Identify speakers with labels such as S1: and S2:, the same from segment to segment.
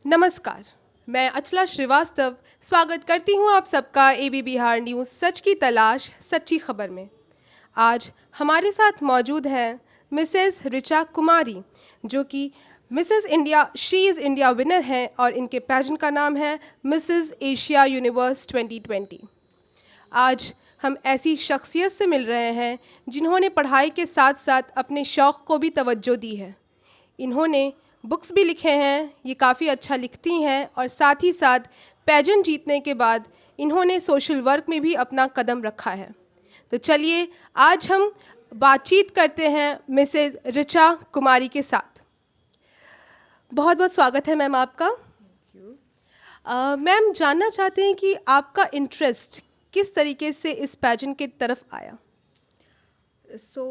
S1: नमस्कार, मैं अचला श्रीवास्तव स्वागत करती हूँ आप सबका एबी बिहार न्यूज़ सच की तलाश सच्ची खबर में। आज हमारे साथ मौजूद हैं मिसेस ऋचा कुमारी, जो कि Mrs India she is India winner हैं और इनके पैजेंट का नाम है मिसेस एशिया यूनिवर्स 2020। आज हम ऐसी शख्सियत से मिल रहे हैं जिन्होंने पढ़ाई के साथ साथ अपने शौक़ को भी तवज्जो दी है। इन्होंने बुक्स भी लिखे हैं, ये काफ़ी अच्छा लिखती हैं और साथ ही साथ पेजेंट जीतने के बाद इन्होंने सोशल वर्क में भी अपना कदम रखा है। तो चलिए आज हम बातचीत करते हैं मिसेस ऋचा कुमारी के साथ। बहुत बहुत स्वागत है मैम आपका।
S2: Thank you.
S1: मैम जानना चाहते हैं कि आपका इंटरेस्ट किस तरीके से इस पेजेंट की तरफ आया।
S2: सो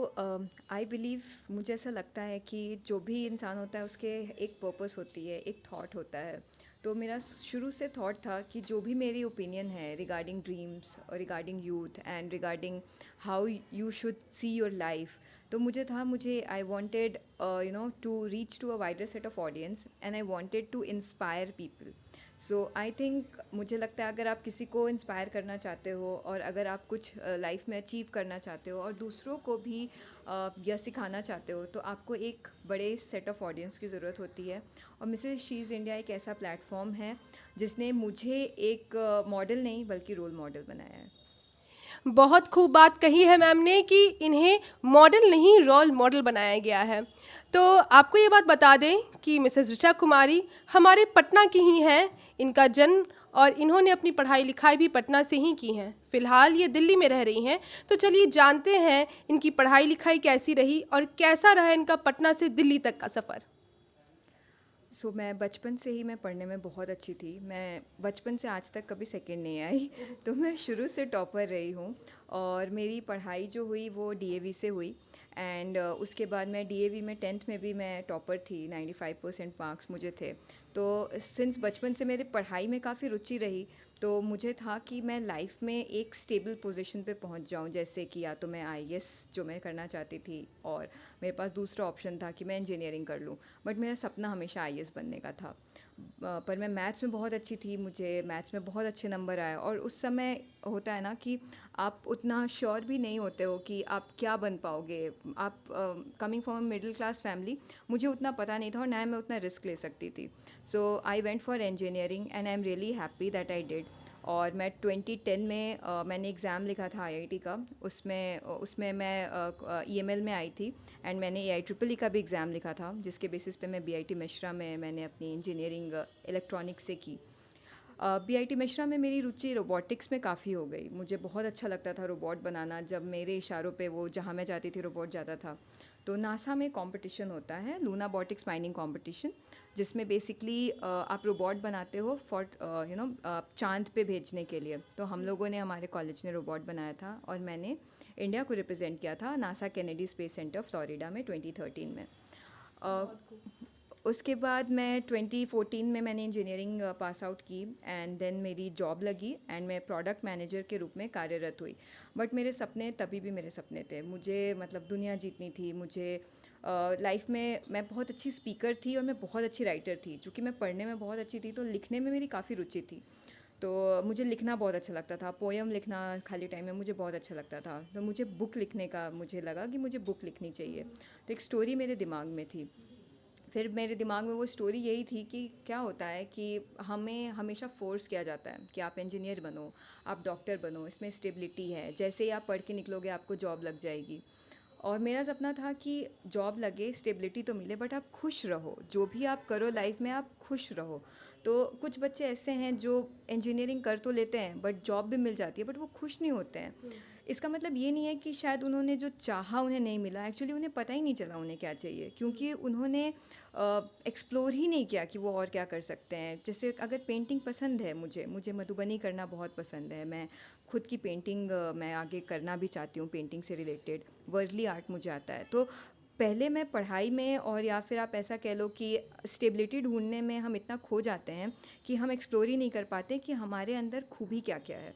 S2: आई बिलीव, मुझे ऐसा लगता है कि जो भी इंसान होता है उसके एक पर्पस होती है, एक थॉट होता है। तो मेरा शुरू से थॉट था कि जो भी मेरी ओपिनियन है रिगार्डिंग ड्रीम्स और regarding youth and regarding how you should see your life, तो मुझे I wanted to reach to a wider set of audience and I wanted to inspire people. So I think, मुझे लगता है अगर आप किसी को इंस्पायर करना चाहते हो और अगर आप कुछ लाइफ में अचीव करना चाहते हो और दूसरों को भी यह सिखाना चाहते हो, तो आपको एक बड़े सेट ऑफ ऑडियंस की ज़रूरत होती है। और मिसेस शी इज़ इंडिया एक ऐसा प्लेटफॉर्म है जिसने मुझे एक मॉडल नहीं बल्कि रोल मॉडल बनाया है।
S1: बहुत खूब बात कही है मैम ने कि इन्हें मॉडल नहीं रोल मॉडल बनाया गया है। तो आपको ये बात बता दें कि मिसेस ऋचा कुमारी हमारे पटना की ही हैं। इनका जन्म और इन्होंने अपनी पढ़ाई लिखाई भी पटना से ही की है। फ़िलहाल ये दिल्ली में रह रही हैं। तो चलिए जानते हैं इनकी पढ़ाई लिखाई कैसी रही और कैसा रहा इनका पटना से दिल्ली तक का सफ़र।
S2: मैं बचपन से ही मैं पढ़ने में बहुत अच्छी थी। मैं बचपन से आज तक कभी सेकंड नहीं आई तो मैं शुरू से टॉपर रही हूँ। और मेरी पढ़ाई जो हुई वो डीएवी से हुई। एंड उसके बाद मैं डीएवी में 10th में भी मैं टॉपर थी, 95% मार्क्स मुझे थे। तो सिंस बचपन से मेरी पढ़ाई में काफ़ी रुचि रही, तो मुझे था कि मैं लाइफ में एक स्टेबल पोजीशन पे पहुंच जाऊं, जैसे कि या तो मैं आईएएस जो मैं करना चाहती थी, और मेरे पास दूसरा ऑप्शन था कि मैं इंजीनियरिंग कर लूं। बट मेरा सपना हमेशा आईएएस बनने का था। पर मैं मैथ्स में बहुत अच्छी थी, मुझे मैथ्स में बहुत अच्छे नंबर आए। और उस समय होता है ना कि आप उतना श्योर भी नहीं होते हो कि आप क्या बन पाओगे। आप coming from middle class family, मुझे उतना पता नहीं था और ना मैं उतना रिस्क ले सकती थी। So I went for engineering and I am really happy that I did. और मैं 2010 में मैंने एग्ज़ाम लिखा था आईआईटी का। उसमें मैं ईएमएल में आई थी। एंड मैंने एआईट्रिपल का भी एग्ज़ाम लिखा था, जिसके बेसिस पे मैं बीआईटी मिश्रा में मैंने अपनी इंजीनियरिंग इलेक्ट्रॉनिक्स से की। बीआईटी मिश्रा में मेरी रुचि रोबोटिक्स में काफ़ी हो गई। मुझे बहुत अच्छा लगता था रोबोट बनाना। जब मेरे इशारों पे वो जहाँ मैं जाती थी रोबोट जाता था। तो नासा में कंपटीशन होता है, लूना बॉटिक्स माइनिंग कंपटीशन, जिसमें बेसिकली आप रोबोट बनाते हो फॉर चांद पे भेजने के लिए। तो हम लोगों ने, हमारे कॉलेज ने रोबोट बनाया था और मैंने इंडिया को रिप्रेजेंट किया था NASA Kennedy space centre Florida में 2013 में। अ, उसके बाद मैं 2014 में मैंने इंजीनियरिंग पास आउट की एंड देन मेरी जॉब लगी एंड मैं प्रोडक्ट मैनेजर के रूप में कार्यरत हुई। बट मेरे सपने तभी भी मेरे सपने थे। मुझे मतलब दुनिया जीतनी थी। मुझे लाइफ में मैं बहुत अच्छी स्पीकर थी और मैं बहुत अच्छी राइटर थी। चूँकि मैं पढ़ने में बहुत अच्छी थी तो लिखने में मेरी काफ़ी रुचि थी। तो मुझे लिखना बहुत अच्छा लगता था, पोएम लिखना खाली टाइम में मुझे बहुत अच्छा लगता था। तो मुझे बुक लिखने का, मुझे लगा कि मुझे बुक लिखनी चाहिए। तो एक स्टोरी मेरे दिमाग में थी। फिर मेरे दिमाग में वो स्टोरी यही थी कि क्या होता है कि हमें हमेशा फोर्स किया जाता है कि आप इंजीनियर बनो, आप डॉक्टर बनो, इसमें स्टेबिलिटी है, जैसे ही आप पढ़ के निकलोगे आपको जॉब लग जाएगी। और मेरा सपना था कि जॉब लगे, स्टेबिलिटी तो मिले, बट आप खुश रहो, जो भी आप करो लाइफ में आप खुश रहो। तो कुछ बच्चे ऐसे हैं जो इंजीनियरिंग कर तो लेते हैं बट जॉब भी मिल जाती है बट वो खुश नहीं होते हैं। इसका मतलब ये नहीं है कि शायद उन्होंने जो चाहा उन्हें नहीं मिला, एक्चुअली उन्हें पता ही नहीं चला उन्हें क्या चाहिए, क्योंकि उन्होंने एक्सप्लोर ही नहीं किया कि वो और क्या कर सकते हैं। जैसे अगर पेंटिंग पसंद है, मुझे मधुबनी करना बहुत पसंद है। मैं खुद की पेंटिंग मैं आगे करना भी चाहती हूँ, पेंटिंग से रिलेटेड वर्ली आर्ट मुझे आता है। तो पहले मैं पढ़ाई में, और या फिर आप ऐसा कह लो कि स्टेबिलिटी ढूंढने में हम इतना खो जाते हैं कि हम एक्सप्लोर ही नहीं कर पाते कि हमारे अंदर खूबी क्या क्या है।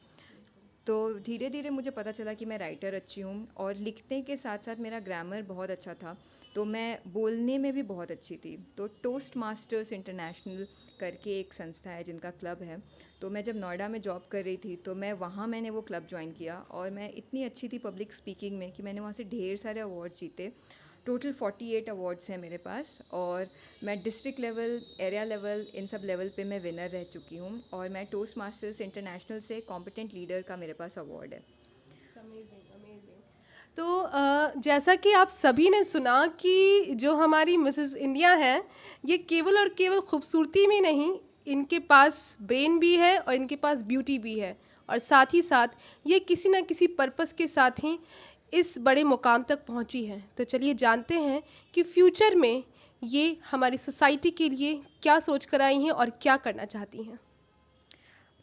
S2: तो धीरे धीरे मुझे पता चला कि मैं राइटर अच्छी हूँ और लिखने के साथ साथ मेरा ग्रामर बहुत अच्छा था। तो मैं बोलने में भी बहुत अच्छी थी। तो टोस्ट मास्टर्स इंटरनेशनल करके एक संस्था है जिनका क्लब है। तो मैं जब नोएडा में जॉब कर रही थी तो मैंने वो क्लब ज्वाइन किया और मैं इतनी अच्छी थी पब्लिक स्पीकिंग में कि मैंने वहाँ से ढेर सारे अवार्ड जीते। टोटल 48 अवार्ड्स हैं मेरे पास और मैं डिस्ट्रिक्ट लेवल, एरिया लेवल, इन सब लेवल पे मैं विनर रह चुकी हूँ और मैं टोस्ट मास्टर्स इंटरनेशनल से कॉम्पिटेंट लीडर का मेरे पास अवार्ड है।
S1: Amazing amazing. तो जैसा कि आप सभी ने सुना कि जो हमारी मिसेस इंडिया हैं, ये केवल और केवल खूबसूरती में नहीं, इनके पास ब्रेन भी है और इनके पास ब्यूटी भी है, और साथ ही साथ ये किसी ना किसी पर्पस के साथ ही इस बड़े मुकाम तक पहुंची हैं। तो चलिए जानते हैं कि फ्यूचर में ये हमारी सोसाइटी के लिए क्या सोच कर आई हैं और क्या करना चाहती हैं।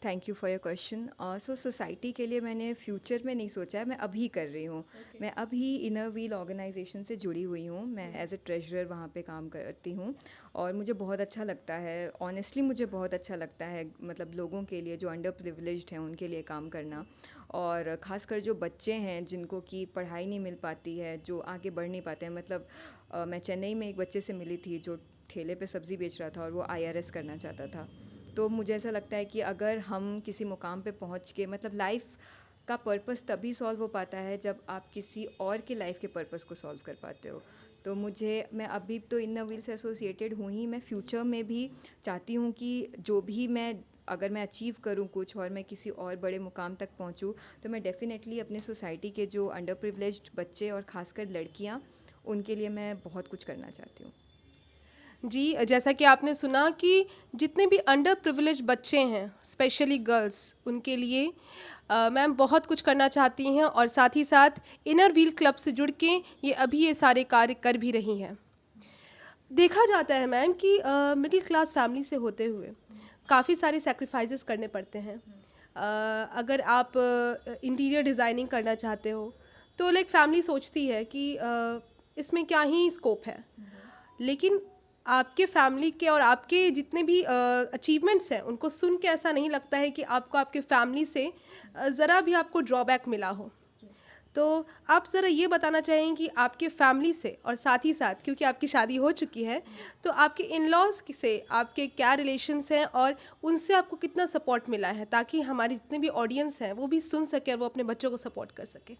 S2: Thank you for your question. So society के लिए मैंने फ्यूचर में नहीं सोचा है, मैं अभी कर रही हूँ। मैं अभी इनर व्हील ऑर्गेनाइजेशन से जुड़ी हुई हूँ। मैं एज ए ट्रेजरर वहाँ पे काम करती हूँ और मुझे बहुत अच्छा लगता है। ऑनेस्टली मुझे बहुत अच्छा लगता है, मतलब लोगों के लिए जो अंडर प्रिविलेज्ड हैं उनके लिए काम करना। और ख़ासकर जो बच्चे हैं जिनको कि पढ़ाई नहीं मिल पाती है, जो आगे बढ़ नहीं पाते हैं। मतलब मैं चेन्नई में एक बच्चे से मिली थी जो ठेले पे सब्ज़ी बेच रहा था और वो आईआरएस करना चाहता था। तो मुझे ऐसा लगता है कि अगर हम किसी मुकाम पे पहुंच के, मतलब लाइफ का पर्पस तभी सॉल्व हो पाता है जब आप किसी और के लाइफ के पर्पस को सॉल्व कर पाते हो। तो मैं अभी तो इनर व्हील से एसोसिएटेड हूँ ही, मैं फ्यूचर में भी चाहती हूँ कि जो भी अगर मैं अचीव करूँ कुछ और मैं किसी और बड़े मुकाम तक पहुँचूँ, तो मैं डेफ़िनेटली अपने सोसाइटी के जो अंडर प्रिविलेज्ड बच्चे और ख़ासकर लड़कियाँ, उनके लिए मैं बहुत कुछ करना चाहती हूँ।
S1: जी, जैसा कि आपने सुना कि जितने भी अंडर प्रिविलेज बच्चे हैं, स्पेशली गर्ल्स, उनके लिए मैम बहुत कुछ करना चाहती हैं, और साथ ही साथ इनर व्हील क्लब से जुड़ के ये अभी ये सारे कार्य कर भी रही हैं। देखा जाता है मैम कि मिडिल क्लास फैमिली से होते हुए काफ़ी सारे सैक्रिफाइसेस करने पड़ते हैं। अगर आप इंटीरियर डिज़ाइनिंग करना चाहते हो, तो लाइक फैमिली सोचती है कि इसमें क्या ही स्कोप है। लेकिन आपके फैमिली के और आपके जितने भी अचीवमेंट्स हैं, उनको सुन के ऐसा नहीं लगता है कि आपको आपके फैमिली से ज़रा भी आपको ड्रॉबैक मिला हो। तो आप ज़रा ये बताना चाहें कि आपके फैमिली से और साथ ही साथ, क्योंकि आपकी शादी हो चुकी है, तो आपके इन-लॉज़ से आपके क्या रिलेशंस हैं और उनसे आपको कितना सपोर्ट मिला है, ताकि हमारे जितने भी ऑडियंस हैं, वो भी सुन सकें और वो अपने बच्चों को सपोर्ट कर सकें?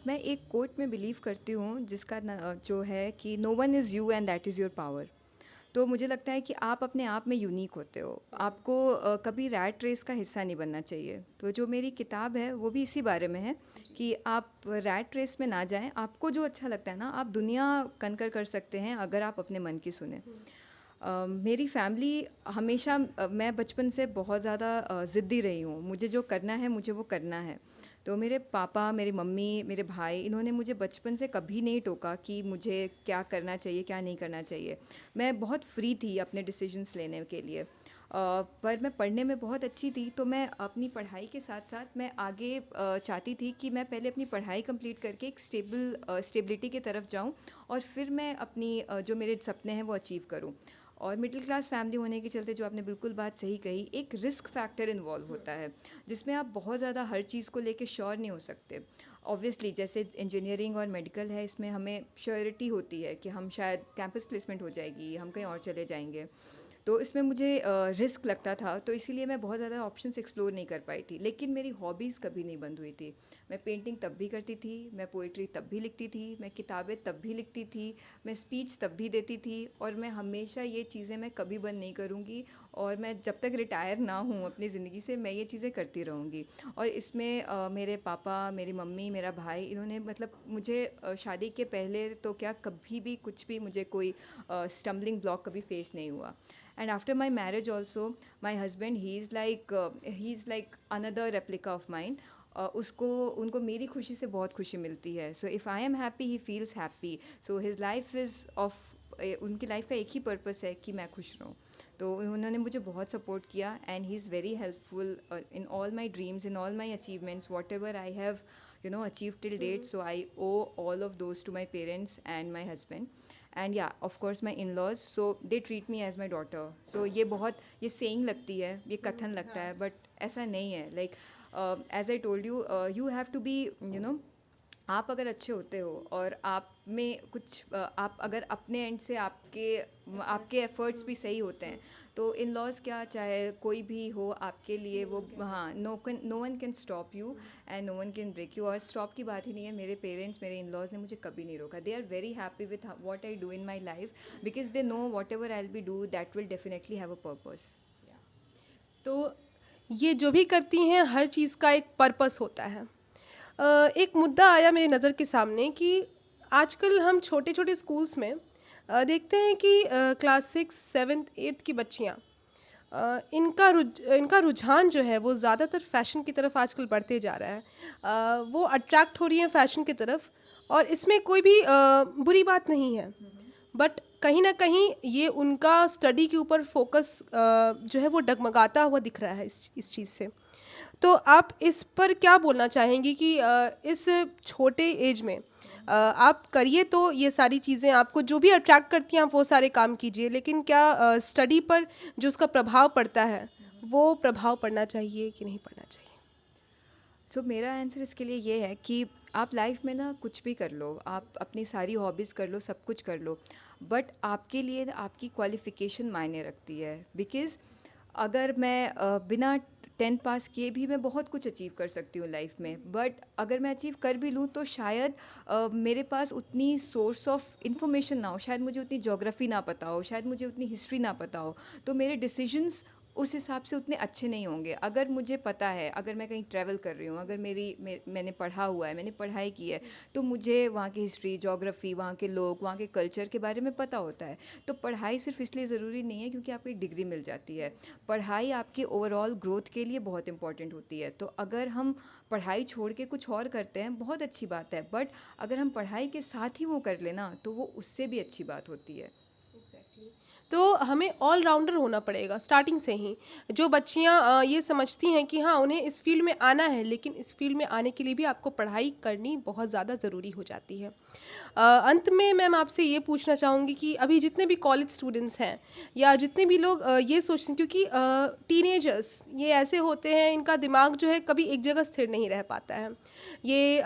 S2: मैं एक कोट में बिलीव करती हूँ जिसका जो है कि no one is you and that is your power. तो मुझे लगता है कि आप अपने आप में यूनिक होते हो। आपको कभी रैट रेस का हिस्सा नहीं बनना चाहिए। तो जो मेरी किताब है वो भी इसी बारे में है कि आप रैट रेस में ना जाएं। आपको जो अच्छा लगता है ना, आप दुनिया कनकर कर सकते हैं अगर आप अपने मन की सुने। मेरी फैमिली हमेशा, मैं बचपन से बहुत ज़्यादा ज़िद्दी रही हूँ। मुझे जो करना है मुझे वो करना है। तो मेरे पापा, मेरी मम्मी, मेरे भाई, इन्होंने मुझे बचपन से कभी नहीं टोका कि मुझे क्या करना चाहिए, क्या नहीं करना चाहिए। मैं बहुत फ्री थी अपने डिसीजंस लेने के लिए। पर मैं पढ़ने में बहुत अच्छी थी, तो मैं अपनी पढ़ाई के साथ-साथ मैं आगे चाहती थी कि मैं पहले अपनी पढ़ाई कंप्लीट करके एक स्टेबिलिटी की तरफ जाऊँ और फिर मैं अपनी जो मेरे सपने हैं वो अचीव करूँ। और मिडिल क्लास फैमिली होने के चलते, जो आपने बिल्कुल बात सही कही, एक रिस्क फैक्टर इन्वॉल्व होता है, जिसमें आप बहुत ज़्यादा हर चीज़ को लेके श्योर नहीं हो सकते। ऑब्वियसली जैसे इंजीनियरिंग और मेडिकल है, इसमें हमें श्योरिटी होती है कि हम शायद कैंपस प्लेसमेंट हो जाएगी, हम कहीं और चले जाएँगे। तो इसमें मुझे रिस्क लगता था, तो इसीलिए मैं बहुत ज़्यादा ऑप्शंस एक्सप्लोर नहीं कर पाई थी। लेकिन मेरी हॉबीज़ कभी नहीं बंद हुई थी। मैं पेंटिंग तब भी करती थी, मैं पोएट्री तब भी लिखती थी, मैं किताबें तब भी लिखती थी, मैं स्पीच तब भी देती थी, और मैं हमेशा ये चीज़ें मैं कभी बंद नहीं करूँगी। और मैं जब तक रिटायर ना हूँ अपनी ज़िंदगी से, मैं ये चीज़ें करती रहूँगी। और इसमें मेरे पापा, मेरी मम्मी, मेरा भाई, इन्होंने मतलब मुझे शादी के पहले तो क्या, कभी भी कुछ भी मुझे कोई स्टम्बलिंग ब्लॉक कभी फेस नहीं हुआ। And after my marriage also, my husband, he's like another replica of mine. उसको उनको मेरी खुशी से बहुत खुशी मिलती है। So if I am happy, he feels happy. So his life is of, उनकी लाइफ का एक ही पर्पस है कि मैं खुश रहूँ। तो उन्होंने मुझे बहुत सपोर्ट किया, and he is very helpful in all my dreams, in all my achievements, what ever I have achieved till date. So I owe all of those to my parents and my husband. And yeah, of course my in-laws, so they treat me as my daughter. So ये saying लगती है, ये कथन लगता है, but ऐसा नहीं है। Like as I told you, you have to be, you know, आप अगर अच्छे होते हो और आप में कुछ आप अगर अपने एंड से आपके एफर्ट्स भी सही होते हैं, तो इन लॉज क्या, चाहे कोई भी हो आपके लिए वो, हाँ, no one can stop you and no one can break you. और स्टॉप की बात ही नहीं है, मेरे पेरेंट्स, मेरे इन लॉज ने मुझे कभी नहीं रोका। They are very happy with what I do in my life, because they know whatever I will be do that will definitely have a purpose.
S1: तो ये जो भी करती हैं हर चीज़ का एक पर्पस होता है। एक मुद्दा आया मेरी नज़र के सामने कि आजकल हम छोटे छोटे स्कूल्स में देखते हैं कि क्लास 6 7th 8th की बच्चियाँ, इनका रुझान जो है वो ज़्यादातर फ़ैशन की तरफ आजकल बढ़ते जा रहा है। वो अट्रैक्ट हो रही हैं फ़ैशन की तरफ, और इसमें कोई भी बुरी बात नहीं है। बट कहीं न कहीं ये उनका स्टडी के ऊपर फ़ोकस जो है वो डगमगाता हुआ दिख रहा है इस चीज़ से। तो आप इस पर क्या बोलना चाहेंगी कि इस छोटे एज में आप करिए तो ये सारी चीज़ें आपको जो भी अट्रैक्ट करती हैं आप वो सारे काम कीजिए, लेकिन क्या स्टडी पर जो उसका प्रभाव पड़ता है वो प्रभाव पड़ना चाहिए कि नहीं पड़ना चाहिए?
S2: सो मेरा आंसर इसके लिए ये है कि आप लाइफ में ना कुछ भी कर लो, आप अपनी सारी हॉबीज़ कर लो, सब कुछ कर लो, बट आपके लिए ना आपकी क्वालिफ़िकेशन मायने रखती है। बिकॉज़ अगर मैं बिना 10th पास किए भी मैं बहुत कुछ अचीव कर सकती हूँ लाइफ में, बट अगर मैं अचीव कर भी लूँ तो शायद मेरे पास उतनी सोर्स ऑफ इंफॉर्मेशन ना हो, शायद मुझे उतनी ज्योग्राफी ना पता हो, शायद मुझे उतनी हिस्ट्री ना पता हो, तो मेरे डिसीजंस उस हिसाब से उतने अच्छे नहीं होंगे। अगर मुझे पता है, अगर मैं कहीं ट्रैवल कर रही हूँ, अगर मैंने पढ़ा हुआ है, मैंने पढ़ाई की है, तो मुझे वहाँ की हिस्ट्री, ज्योग्राफी, वहाँ के लोग, वहाँ के कल्चर के बारे में पता होता है। तो पढ़ाई सिर्फ इसलिए ज़रूरी नहीं है क्योंकि आपको एक डिग्री मिल जाती है। पढ़ाई आपकी ओवरऑल ग्रोथ के लिए बहुत इंपॉर्टेंट होती है। तो अगर हम पढ़ाई छोड़ के कुछ और करते हैं, बहुत अच्छी बात है, बट अगर हम पढ़ाई के साथ ही वो कर लेना तो वो उससे भी अच्छी बात होती है।
S1: तो हमें ऑलराउंडर होना पड़ेगा स्टार्टिंग से ही। जो बच्चियाँ ये समझती हैं कि हाँ उन्हें इस फील्ड में आना है, लेकिन इस फील्ड में आने के लिए भी आपको पढ़ाई करनी बहुत ज़्यादा ज़रूरी हो जाती है। अंत में मैम आपसे ये पूछना चाहूँगी कि अभी जितने भी कॉलेज स्टूडेंट्स हैं या जितने भी लोग ये सोचते हैं, क्योंकि टीनेजर्स ये ऐसे होते हैं, इनका दिमाग जो है कभी एक जगह स्थिर नहीं रह पाता है। ये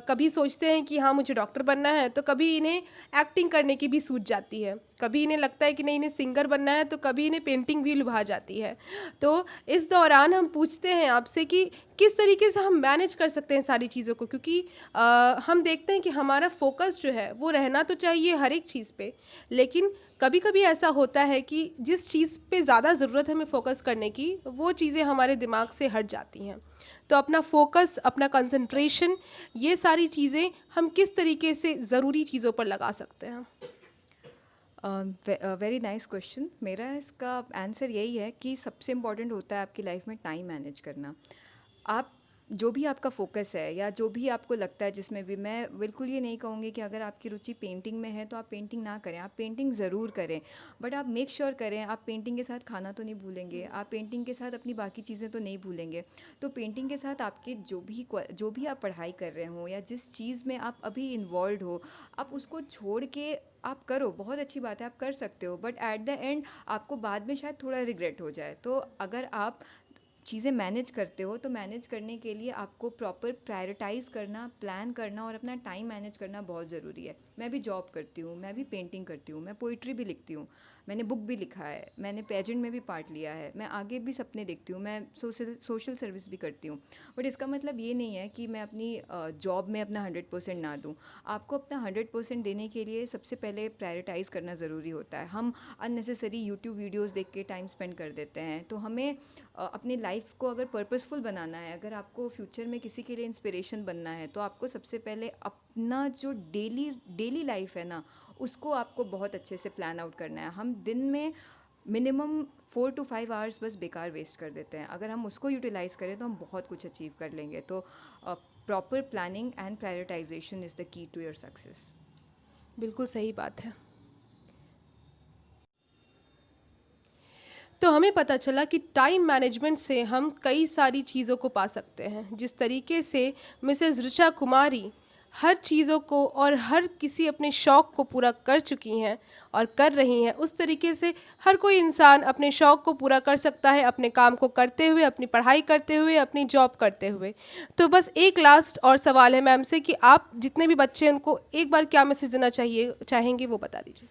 S1: कभी सोचते हैं कि हाँ मुझे डॉक्टर बनना है, तो कभी इन्हें एक्टिंग करने की भी सूझ जाती है, कभी इन्हें लगता है कि नहीं इन्हें सिंगर बनना है, तो कभी इन्हें पेंटिंग भी लुभा जाती है। तो इस दौरान हम पूछते हैं आपसे कि किस तरीके से हम मैनेज कर सकते हैं सारी चीज़ों को, क्योंकि हम देखते हैं कि हमारा फोकस जो है वो रहना तो चाहिए हर एक चीज़ पे, लेकिन कभी-कभी ऐसा होता है कि जिस चीज़ पे ज़्यादा ज़रूरत है हमें फोकस करने की, वो चीज़ें हमारे दिमाग से हट जाती हैं। तो अपना फोकस, अपना कंसंट्रेशन, ये सारी चीज़ें हम किस तरीके से ज़रूरी चीज़ों पर लगा सकते हैं?
S2: Very nice question. मेरा इसका आंसर यही है कि सबसे इम्पोर्टेंट होता है आपकी लाइफ में टाइम मैनेज करना। आप जो भी आपका फोकस है या जो भी आपको लगता है, जिसमें भी, मैं बिल्कुल ये नहीं कहूँगी कि अगर आपकी रुचि पेंटिंग में है तो आप पेंटिंग ना करें, आप पेंटिंग ज़रूर करें, बट आप मेक श्योर करें आप पेंटिंग के साथ खाना तो नहीं भूलेंगे, आप पेंटिंग के साथ अपनी बाकी चीज़ें तो नहीं भूलेंगे। तो पेंटिंग के साथ आपके जो भी आप पढ़ाई कर रहे हो या जिस चीज़ में आप अभी इन्वॉल्व हो, आप उसको छोड़ के आप करो, बहुत अच्छी बात है, आप कर सकते हो, बट एट द एंड आपको बाद में शायद थोड़ा रिग्रेट हो जाए। तो अगर आप चीज़ें मैनेज करते हो तो मैनेज करने के लिए आपको प्रॉपर प्रायोरिटाइज़ करना, प्लान करना और अपना टाइम मैनेज करना बहुत ज़रूरी है। मैं भी जॉब करती हूँ, मैं भी पेंटिंग करती हूँ, मैं पोइट्री भी लिखती हूँ, मैंने बुक भी लिखा है, मैंने पेजेंट में भी पार्ट लिया है, मैं आगे भी सपने देखती हूँ, मैं सोशल सर्विस भी करती हूँ। बट इसका मतलब ये नहीं है कि मैं अपनी जॉब में अपना 100% ना दूँ। आपको अपना 100% देने के लिए सबसे पहले प्रायोरिटाइज़ करना ज़रूरी होता है। हम अननेसेसरी यूट्यूब वीडियोज़ देख के टाइम स्पेंड कर देते हैं। तो हमें अपनी लाइफ को अगर पर्पसफुल बनाना है, अगर आपको फ्यूचर में किसी के लिए इंस्पिरेशन बनना है, तो आपको सबसे पहले अपना जो डेली लाइफ है ना, उसको आपको बहुत अच्छे से प्लान आउट करना है। हम दिन में मिनिमम 4 to 5 आवर्स बस बेकार वेस्ट कर देते हैं। अगर हम उसको यूटिलाइज़ करें तो हम बहुत कुछ अचीव कर लेंगे। तो proper planning and prioritization is the key to your success.
S1: बिल्कुल सही बात है। तो हमें पता चला कि टाइम मैनेजमेंट से हम कई सारी चीज़ों को पा सकते हैं। जिस तरीके से मिसेज़ ऋचा कुमारी हर चीज़ों को और हर किसी अपने शौक़ को पूरा कर चुकी हैं और कर रही हैं, उस तरीके से हर कोई इंसान अपने शौक़ को पूरा कर सकता है, अपने काम को करते हुए, अपनी पढ़ाई करते हुए, अपनी जॉब करते हुए। तो बस एक लास्ट और सवाल है मैम से कि आप जितने भी बच्चे हैं उनको एक बार क्या मैसेज देना चाहेंगे वो बता दीजिए।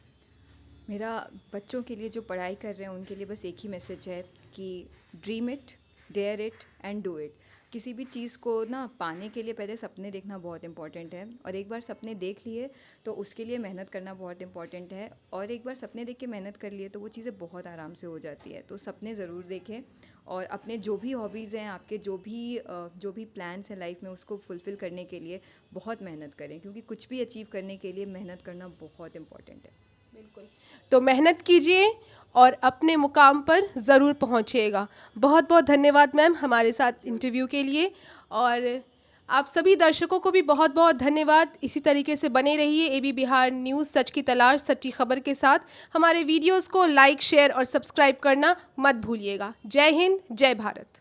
S2: मेरा बच्चों के लिए जो पढ़ाई कर रहे हैं उनके लिए बस एक ही मैसेज है कि dream it, dare it and do it. किसी भी चीज़ को ना पाने के लिए पहले सपने देखना बहुत इंपॉर्टेंट है, और एक बार सपने देख लिए तो उसके लिए मेहनत करना बहुत इंपॉर्टेंट है, और एक बार सपने देख के मेहनत कर लिए तो वो चीज़ें बहुत आराम से हो जाती है। तो सपने ज़रूर देखें, और अपने जो भी हॉबीज़ हैं, आपके जो भी प्लान्स हैं लाइफ में, उसको फुलफ़िल करने के लिए बहुत मेहनत करें, क्योंकि कुछ भी अचीव करने के लिए मेहनत करना बहुत इंपॉर्टेंट है।
S1: बिल्कुल। तो मेहनत कीजिए और अपने मुकाम पर ज़रूर पहुँचिएगा। बहुत-बहुत धन्यवाद मैम हमारे साथ इंटरव्यू के लिए, और आप सभी दर्शकों को भी बहुत-बहुत धन्यवाद। इसी तरीके से बने रहिए एबी बिहार न्यूज़ सच की तलाश सच्ची खबर के साथ। हमारे वीडियोज़ को लाइक, शेयर और सब्सक्राइब करना मत भूलिएगा। जय हिंद, जय भारत।